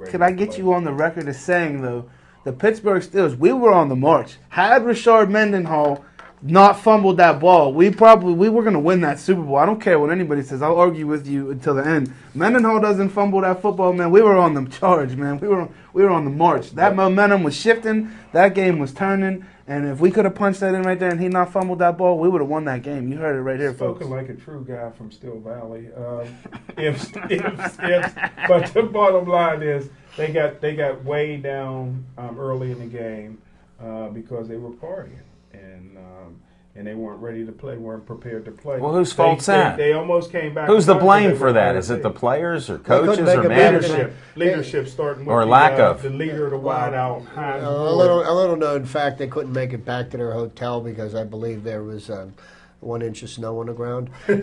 could I get you on the record as saying, though, the Pittsburgh Steelers, we were on the march. Had Rashard Mendenhall not fumbled that ball, we were going to win that Super Bowl. I don't care what anybody says. I'll argue with you until the end. Mendenhall doesn't fumble that football, man. We were on the charge, man. We were on the march. That momentum was shifting. That game was turning. And if we could have punched that in right there and he not fumbled that ball, we would have won that game. You heard it right here, folks. Spoken like a true guy from Still Valley. But the bottom line is they got way down early in the game because they were partying and they weren't ready to play, weren't prepared to play. Well, whose fault's that? They almost came back. Who's the blame for that? Is it the players or coaches or management? Leadership starting with or lack of the leader of the wideout. A little known fact: they couldn't make it back to their hotel because I believe there was 1 inch of snow on the ground. They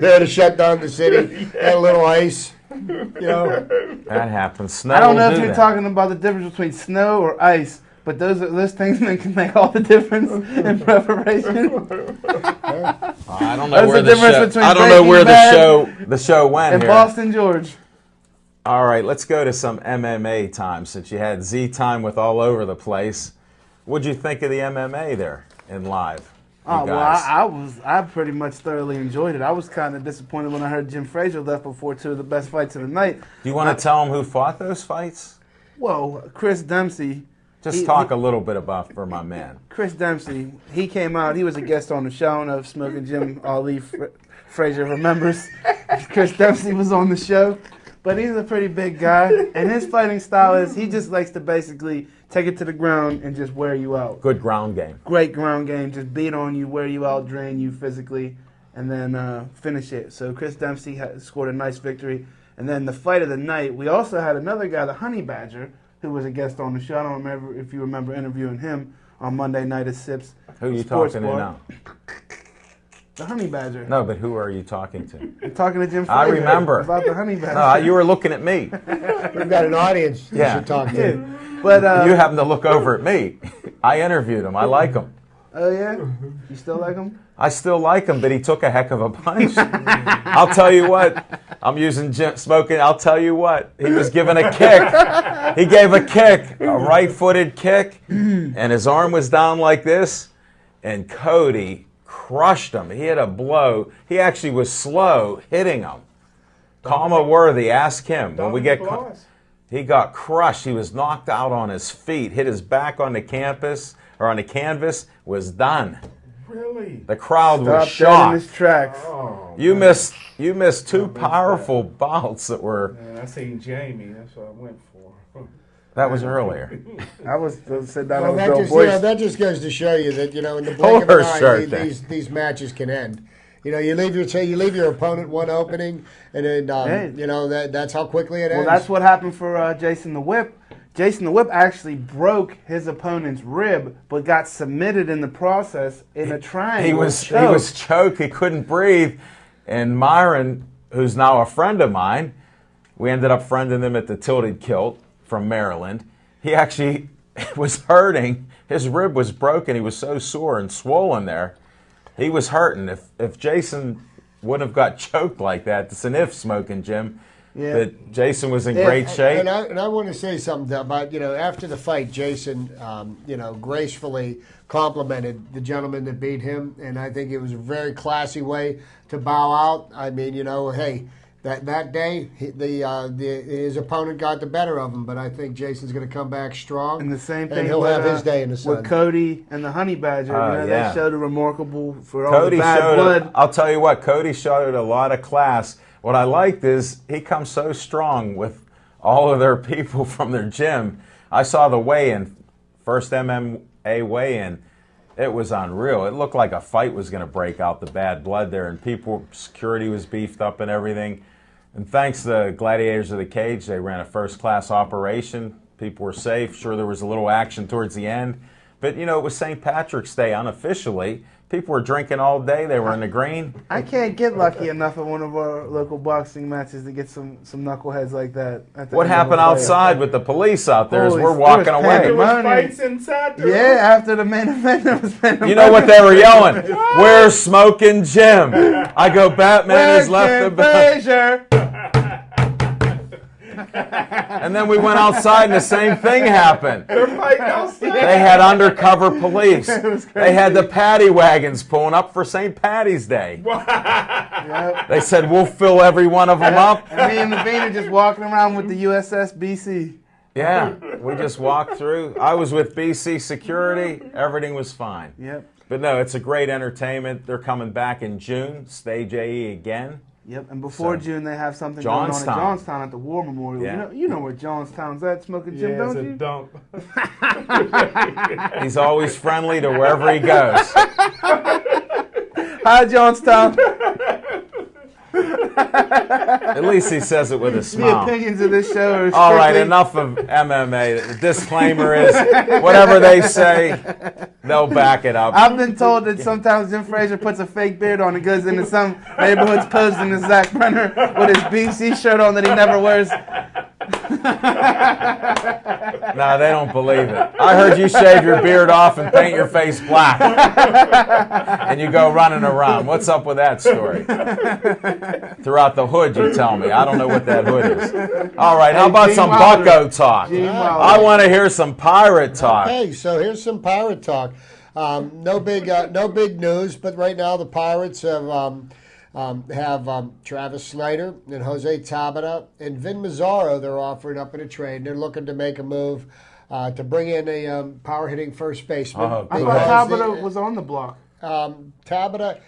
had to shut down the city. Had a little ice. That happens. Snow. I don't know if you're talking about the difference between snow or ice. But those things can make all the difference in preparation. I don't know where the show went and here. Boston George. All right, let's go to some MMA time since you had Z time with all over the place. What'd you think of the MMA there in live? I pretty much thoroughly enjoyed it. I was kind of disappointed when I heard Jim Frazier left before 2 of the best fights of the night. Do you want to tell them who fought those fights? Well, Chris Dempsey. Just talk a little bit about for my man. Chris Dempsey, he came out. He was a guest on the show. I don't know if Smoking Jim Ali Frazier remembers. Chris Dempsey was on the show. But he's a pretty big guy. And his fighting style is he just likes to basically take it to the ground and just wear you out. Good ground game. Great ground game. Just beat on you, wear you out, drain you physically, and then finish it. So Chris Dempsey scored a nice victory. And then the fight of the night, we also had another guy, the Honey Badger, who was a guest on the show. I don't remember if you remember interviewing him on Monday night at Sips. Who are you talking to now? The Honey Badger. No, but who are you talking to? I'm talking to Jim Frazier. I remember. About the Honey Badger. No, you were looking at me. We've got an audience you should talk to. Yeah. But, you happen to look over at me. I interviewed him. I like him. Oh, yeah? You still like him? I still like him, but he took a heck of a punch. I'll tell you what. I'm using Smoking. I'll tell you what. He was given a kick. He gave a kick, a right-footed kick, and his arm was down like this, and Cody crushed him. He hit a blow. He actually was slow hitting him. Kama Worthy, ask him. When we get he got crushed. He was knocked out on his feet, hit his back on the canvas, was done. Really? Oh, The crowd was shocked. In his tracks. Oh, you missed 2 powerful bouts that were. Man, I seen Jamie. That's what I went for. That was earlier. I was sit down Well, with Bill Boyce. that just goes to show you that in the blink of an eye, these matches can end. You leave your opponent one opening, and then that's how quickly it ends. Well, that's what happened for Jason the Whip. Jason the Whip actually broke his opponent's rib, but got submitted in the process in a triangle. He was choked. He couldn't breathe. And Myron, who's now a friend of mine, we ended up friending him at the Tilted Kilt from Maryland. He actually was hurting. His rib was broken. He was so sore and swollen there. He was hurting. If Jason wouldn't have got choked like that, it's an if, Smoking Jim. Yeah. That Jason was in great shape. And I want to say something about, after the fight, Jason, gracefully complimented the gentleman that beat him, and I think it was a very classy way to bow out. I mean, hey, that day, his opponent got the better of him, but I think Jason's going to come back strong. And the same thing and he'll have his day in the sun. With Cody and the Honey Badger. They showed a remarkable for all Cody the bad blood. I'll tell you what, Cody showed a lot of class. what I liked is he comes so strong with all of their people from their gym. I saw the weigh-in, first MMA weigh-in. It was unreal. It looked like a fight was going to break out, the bad blood there, and security was beefed up and everything. And thanks to the Gladiators of the Cage, they ran a first-class operation. People were safe. Sure, there was a little action towards the end. But, you know, it was St. Patrick's Day unofficially. People were drinking all day. They were in the green. I can't get lucky enough at one of our local boxing matches to get some knuckleheads like that. What happened outside with the police out there as we're walking away? There was fights inside there. Yeah, after the main event, there was You know what they were yelling? Where's Smoking Jim? I go, Batman has left the Frazier? And then we went outside and the same thing happened. They're fighting outside. They had undercover police. They had the paddy wagons pulling up for St. Patty's Day. Yep. They said, we'll fill every one of them up. And me and Levine are just walking around with the USS BC. Yeah, we just walked through. I was with BC Security. Everything was fine. Yep. But no, it's a great entertainment. They're coming back in June, Stage AE again. Yep, and before June they have something Johnstown. going on in Johnstown at the War Memorial. Yeah. You know where Johnstown's at, Smoking Jim, don't you? Dump. He's always friendly to wherever he goes. Hi, Johnstown. At least he says it with a The smile. opinions of this show are All right, strictly- enough of MMA. The disclaimer is whatever they say, they'll back it up. I've been told that sometimes Jim Frazier puts a fake beard on and goes into some neighborhoods posing as Zach Brenner with his BC shirt on that he never wears. No, they don't believe it. I heard you shave your beard off and paint your face black. And you go running around. What's up with that story? Throughout the hood, you tell me. I don't know what that hood is. All right, how about some Bucko talk? I want to hear some Pirate talk. Okay, so here's some Pirate talk. No big news, but right now the Pirates have Travis Snyder and Jose Tabata and Vin Mazzaro. They're offering up in a trade. They're looking to make a move to bring in a power hitting first baseman. I thought Tabata was on the block. Tabata,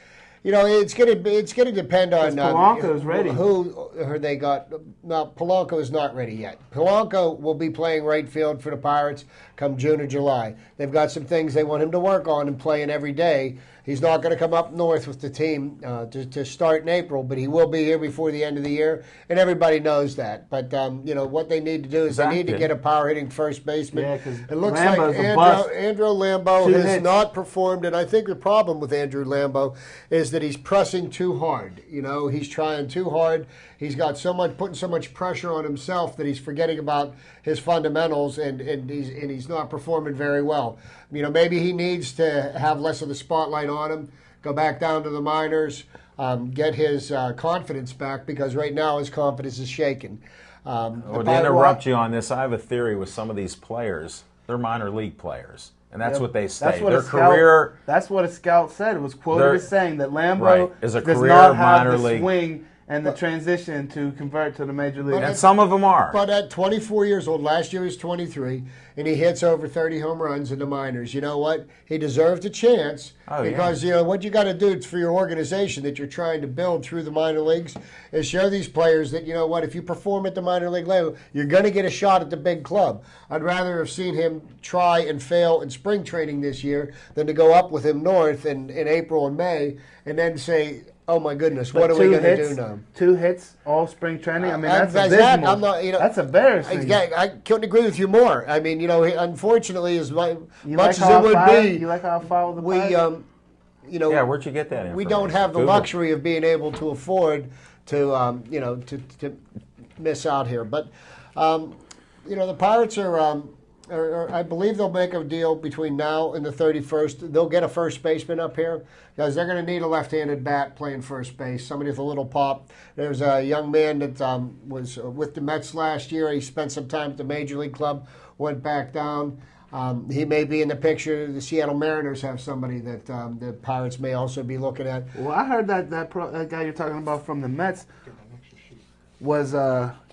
you know, it's gonna depend on Polanco's ready. Who they got. No, Polanco is not ready yet. Polanco will be playing right field for the Pirates come June or July. They've got some things they want him to work on and playing every day. He's not going to come up north with the team to start in April, but he will be here before the end of the year, and everybody knows that. But, you know, what they need to do is they need to get a power-hitting first baseman. Yeah, because it looks Lambo's like a bust. Andrew Lambo 2 has hits. not performed, and I think the problem with Andrew Lambo is that he's pressing too hard. You know, he's trying too hard. He's got putting so much pressure on himself that he's forgetting about his fundamentals, and he's not performing very well. You know, maybe he needs to have less of the spotlight on him, go back down to the minors, get his confidence back, because right now his confidence is shaken. To interrupt you on this, I have a theory with some of these players. They're minor league players, and that's what they say. Their career. That's what a scout said. It was quoted as saying that Lambo is a does career not have minor the league swing and the transition to convert to the major league. And some of them are. But at 24 years old, last year he was 23, and he hits over 30 home runs in the minors. You know what? He deserved a chance because, you know, what you got to do for your organization that you're trying to build through the minor leagues is show these players that, you know what, if you perform at the minor league level, you're going to get a shot at the big club. I'd rather have seen him try and fail in spring training this year than to go up with him north in April and May and then say, oh my goodness, what are we going to do now? 2 hits all spring training. I mean, that's abysmal. That's embarrassing. I couldn't agree with you more. I mean, you know, unfortunately, as much as it would be, you like how I follow the you know, yeah, where'd you get that? We don't have the luxury of being able to afford to, you know, to miss out here. But, you know, the Pirates are. I believe they'll make a deal between now and the 31st. They'll get a first baseman up here because they're going to need a left-handed bat playing first base, somebody with a little pop. There's a young man that was with the Mets last year. He spent some time at the Major League Club, went back down. He may be in the picture. The Seattle Mariners have somebody that the Pirates may also be looking at. Well, I heard that guy you're talking about from the Mets was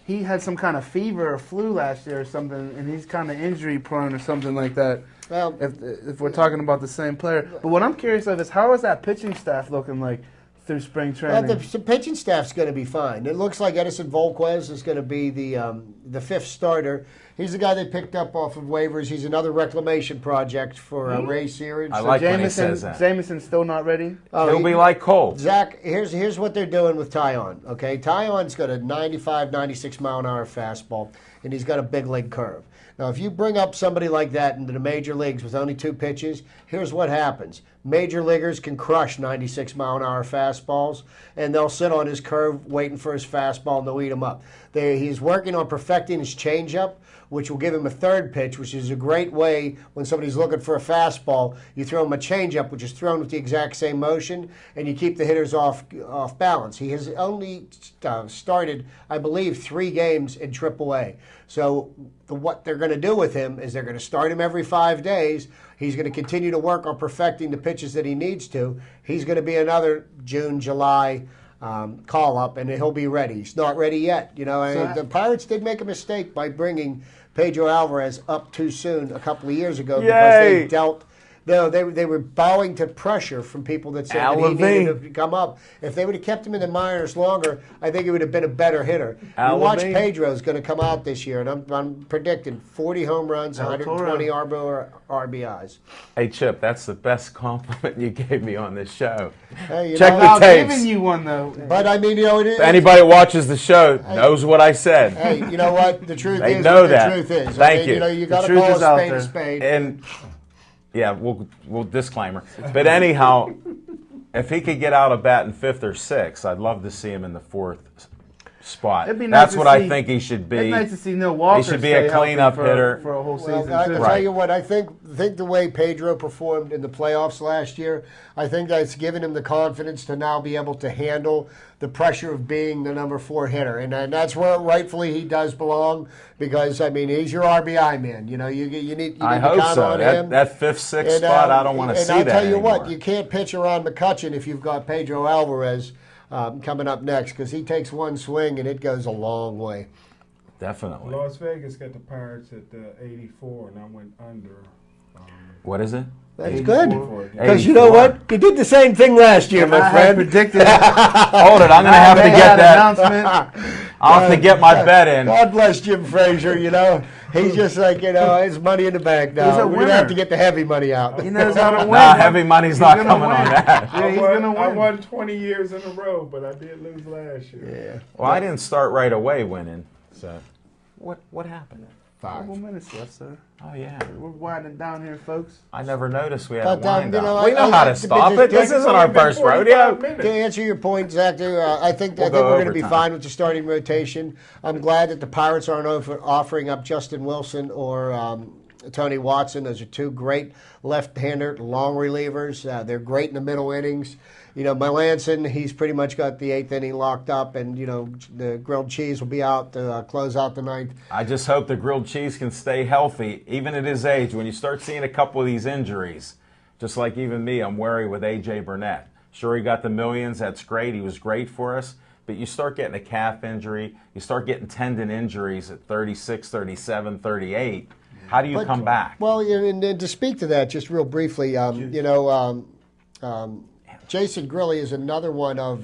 he had some kind of fever or flu last year or something, and he's kind of injury prone or something like that. Well, if we're talking about the same player. But what I'm curious of is how is that pitching staff looking like? through spring Well, training. the pitching staff's going to be fine. It looks like Edison Volquez is going to be the fifth starter. He's the guy they picked up off of waivers. He's another reclamation project for Ray Searage. I like when he says that. Jameson's still not ready? He'll be like Cole. Zach, here's what they're doing with Tyon. Okay, Tyon's got a 95, 96 mile an hour fastball, and he's got a big leg curve. Now, if you bring up somebody like that into the major leagues with only 2 pitches, here's what happens. Major leaguers can crush 96 mile an hour fastballs, and they'll sit on his curve waiting for his fastball, and they'll eat him up. He's working on perfecting his changeup, which will give him a third pitch, which is a great way when somebody's looking for a fastball. You throw him a changeup, which is thrown with the exact same motion, and you keep the hitters off balance. He has only started, I believe, 3 games in AAA. So what they're going to do with him is they're going to start him every 5 days. He's going to continue to work on perfecting the pitches that he needs to. He's going to be another June, July call-up, and he'll be ready. He's not ready yet. You know, and the Pirates did make a mistake by bringing Pedro Alvarez up too soon a couple of years ago because they dealt. No, they were bowing to pressure from people that said that he needed to come up. If they would have kept him in the minors longer, I think he would have been a better hitter. You watch Pedro's going to come out this year, and I'm predicting 40 home runs, 120 RBIs. Hey, Chip, that's the best compliment you gave me on this show. Hey, Check the tapes. Giving you one, though. But, I mean, you know, anybody that watches the show knows what I said. Hey, you know what? The truth is know what that. the truth is. Thank you. You know, you got to call a spade. And yeah, we'll disclaimer. But anyhow, if he could get out of bat in 5th or 6th, I'd love to see him in the 4th spot. That's what I think he should be. It's nice to see Neil Walker. He should be a cleanup hitter for a whole season. I tell you what, I think the way Pedro performed in the playoffs last year, I think that's given him the confidence to now be able to handle the pressure of being the number 4 hitter, and that's where rightfully he does belong. Because I mean, he's your RBI man. You know, you need to count on him. That 5th, 6th spot, I don't want to see that. And I'll tell you anymore. what, you can't pitch around McCutchen if you've got Pedro Alvarez coming up next, because he takes one swing and it goes a long way. Definitely. Las Vegas got the Pirates at 84, and I went under. What is it? That's good. Because you know what? You did the same thing last year, my friend. Predicted. Hold it. I'm going to have to get that. I'll have to get my bet in. God bless Jim Frazier, you know. He's just like, you know, it's money in the bank now. We're going to have to get the heavy money out. He knows how to win. Nah, heavy money's not coming on that. Yeah, he's going to win. I won 20 years in a row, but I did lose last year. Yeah. Well, I didn't start right away winning. So, what happened? 5 more minutes left, sir. Oh, yeah. We're winding down here, folks. I never noticed we had a wind you know, up. We know how to stop it. This isn't our first rodeo. To answer your point, Zach, I think we're going to be fine with the starting rotation. I'm glad that the Pirates aren't offering up Justin Wilson or Tony Watson. Those are 2 great left-hander long relievers. They're great in the middle innings. You know, Melanson, he's pretty much got the 8th inning locked up, and, you know, the grilled cheese will be out to close out the 9th. I just hope the grilled cheese can stay healthy, even at his age. When you start seeing a couple of these injuries, just like even me, I'm wary with A.J. Burnett. Sure, he got the millions. That's great. He was great for us. But you start getting a calf injury, you start getting tendon injuries at 36, 37, 38. How do you come back? Well, and to speak to that, just real briefly, you know, Jason Grilli is another one of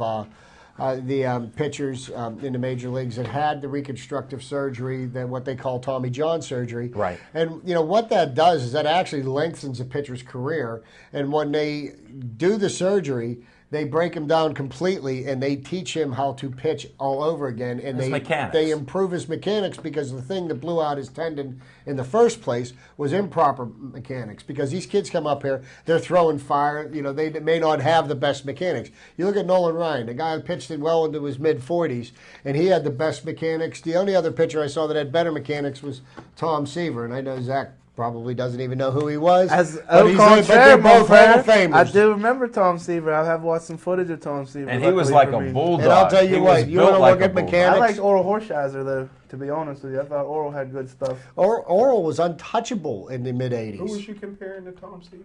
the pitchers in the major leagues that had the reconstructive surgery, what they call Tommy John surgery. Right. And, you know, what that does is that actually lengthens a pitcher's career. And when they do the surgery, they break him down completely, and they teach him how to pitch all over again. And they improve his mechanics, because the thing that blew out his tendon in the first place was improper mechanics. Because these kids come up here, they're throwing fire. You know, they may not have the best mechanics. You look at Nolan Ryan, the guy who pitched it well into his mid-40s, and he had the best mechanics. The only other pitcher I saw that had better mechanics was Tom Seaver, and I know Zach probably doesn't even know who he was. But they're both Hall of Famers. I do remember Tom Seaver. I have watched some footage of Tom Seaver. And he was like a bulldog. And I'll tell you what, you want to look at mechanics? I liked Oral Horsheiser, though, to be honest with you. I thought Oral had good stuff. Oral was untouchable in the mid-'80s. Who was you comparing to Tom Seaver?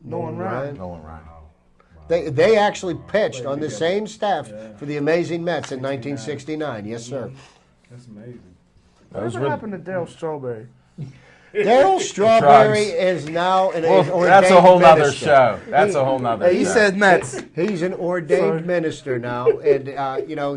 Nolan Ryan. Nolan Ryan. They actually pitched on the same staff for the amazing Mets in 1969. Yes, sir. That's amazing. Whatever happened to Darryl Strawberry? Daryl Strawberry is now an ordained that's a whole nother minister. show. That's a whole nother show. He said Mets. He's an ordained minister now, and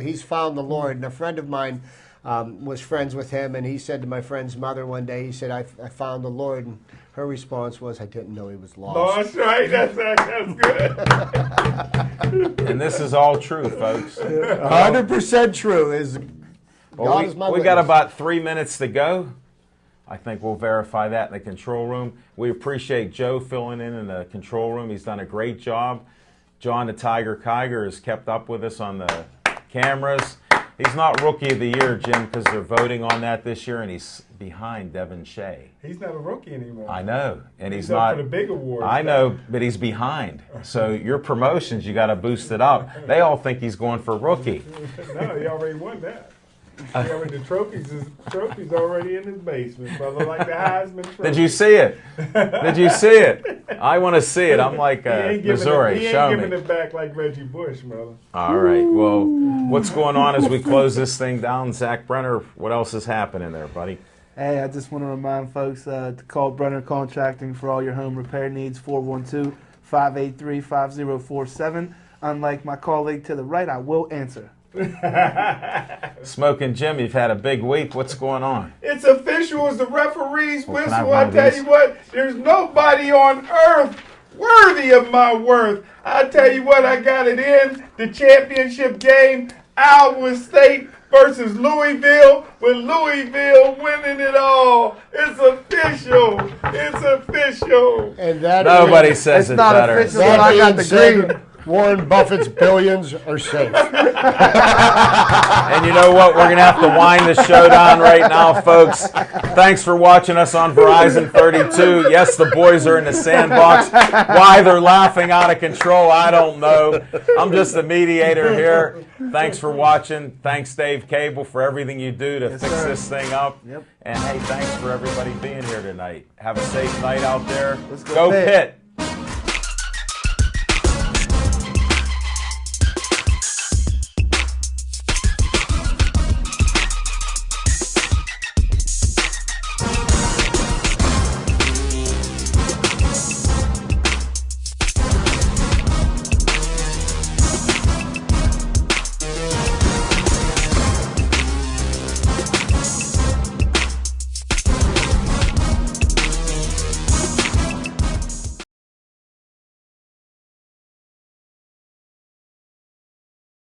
he's found the Lord. And a friend of mine was friends with him, and he said to my friend's mother one day, he said, I found the Lord. And her response was, I didn't know he was lost. Lost, right? That's good. And this is all true, folks. 100% true. God is my we witness. got about 3 minutes to go. I think we'll verify that in the control room. We appreciate Joe filling in the control room. He's done a great job. John the Tiger Kiger has kept up with us on the cameras. He's not Rookie of the Year, Jim, because they're voting on that this year, and he's behind Devin Shea. He's not a rookie anymore. I know, and he's up not for the big awards. I know, but he's behind. So your promotions, you got to boost it up. They all think he's going for rookie. No, he already won that. The trophy's already in his basement, brother, like the Heisman Trophy. Did you see it? Did you see it? I want to see it. I'm like Missouri. He Show ain't me. giving it back like Reggie Bush, brother. All right. Well, what's going on as we close this thing down? Zach Brenner, what else is happening there, buddy? Hey, I just want to remind folks to call Brenner Contracting for all your home repair needs, 412-583-5047. Unlike my colleague to the right, I will answer. Smoking Jim, you've had a big week. What's going on? It's official as the referee's Well, can I have whistle. one I of tell these? you what, there's nobody on earth worthy of my worth. I tell you what, I got it in the championship game, Iowa State versus Louisville, with Louisville winning it all. It's official. It's official. And that Nobody says it not better. official, but I got the green. Warren Buffett's billions are safe. And you know what? We're going to have to wind the show down right now, folks. Thanks for watching us on Verizon 32. Yes, the boys are in the sandbox. Why they're laughing out of control, I don't know. I'm just the mediator here. Thanks for watching. Thanks, Dave Cable, for everything you do to fix this thing up. Yep. And, hey, thanks for everybody being here tonight. Have a safe night out there. Let's Go Pitt.